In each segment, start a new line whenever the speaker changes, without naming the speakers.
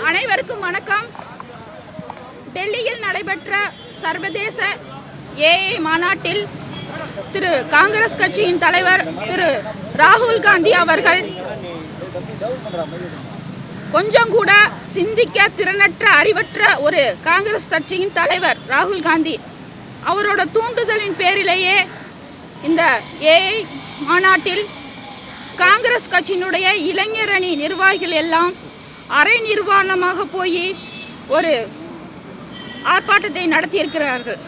அனைவருக்கும் வணக்கம். டெல்லியில் நடைபெற்ற சர்வதேச ஏஐ மாநாட்டில் திரு காங்கிரஸ் கட்சியின் தலைவர் திரு ராகுல் காந்தி அவர்கள் கொஞ்சம் கூட சிந்திக்க திறனற்ற அறிவற்ற ஒரு காங்கிரஸ் கட்சியின் தலைவர் ராகுல் காந்தி அவரோட தூண்டுதலின் பேரிலேயே இந்த ஏஐ மாநாட்டில் காங்கிரஸ் கட்சியினுடைய இளைஞர் அணி நிர்வாகிகள் எல்லாம் அரை நிர்வாணமாக போய் ஒரு ஆர்ப்பாட்டத்தை நடத்தியிருக்கிறார்கள்.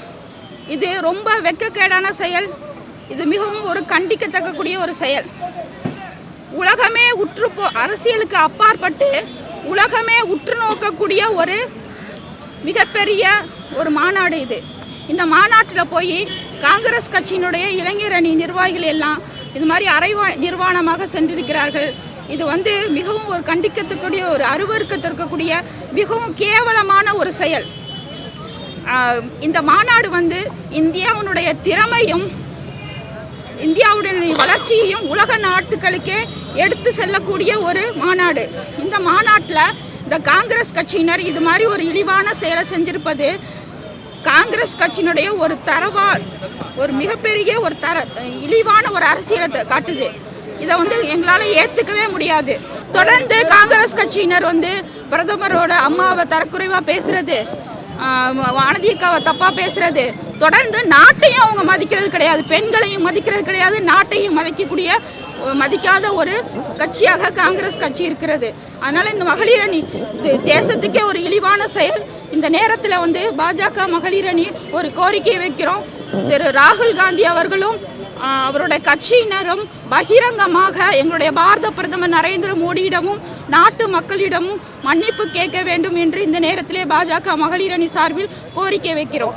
இது ரொம்ப வெட்கக்கேடான செயல். இது மிகவும் ஒரு கண்டிக்கத்தக்கக்கூடிய ஒரு செயல். உலகமே அரசியலுக்கு அப்பாற்பட்டு உலகமே உற்று நோக்கக்கூடிய ஒரு மிகப்பெரிய ஒரு மாநாடு இது. இந்த மாநாட்டில் போய் காங்கிரஸ் கட்சியினுடைய இளைஞர் அணி நிர்வாகிகள் எல்லாம் இது மாதிரி அரை நிர்வாணமாக சென்றிருக்கிறார்கள். இது மிகவும் ஒரு கண்டிக்கத்தக்கூடிய ஒரு அருவருக்கத்திற்கக்கூடிய மிகவும் கேவலமான ஒரு செயல். இந்த மாநாடு இந்தியாவுடைய திறமையும் இந்தியாவுடைய வளர்ச்சியையும் உலக நாட்டுகளுக்கே எடுத்து செல்லக்கூடிய ஒரு மாநாடு. இந்த மாநாட்டில் இந்த காங்கிரஸ் கட்சியினர் இது மாதிரி ஒரு இழிவான செயலை செஞ்சிருப்பது காங்கிரஸ் கட்சியினுடைய ஒரு மிகப்பெரிய ஒரு இழிவான ஒரு அரசியலை காட்டுது. இதை எங்களால் ஏற்றுக்கவே முடியாது. தொடர்ந்து காங்கிரஸ் கட்சியினர் பிரதமரோட அம்மாவை தரக்குறைவாக பேசுறது, வானதிக்காவை தப்பாக பேசுறது, தொடர்ந்து நாட்டையும் அவங்க மதிக்கிறது கிடையாது, பெண்களையும் மதிக்கிறது கிடையாது, நாட்டையும் மதிக்காத ஒரு கட்சியாக காங்கிரஸ் கட்சி இருக்கிறது. அதனால இந்த மகளிர் அணி தேசத்துக்கே ஒரு இழிவான செயல். இந்த நேரத்தில் பாஜக மகளிர் அணி ஒரு கோரிக்கையை வைக்கிறோம். திரு ராகுல் காந்தி அவர்களும் அவருடைய கட்சியினரும் பகிரங்கமாக எங்களுடைய பாரத பிரதமர் நரேந்திர மோடியிடமும் நாட்டு மக்களிடமும் மன்னிப்பு கேட்க வேண்டும் என்று இந்த நேரத்திலே பாஜக மகளிர் அணி சார்பில் கோரிக்கை வைக்கிறோம்.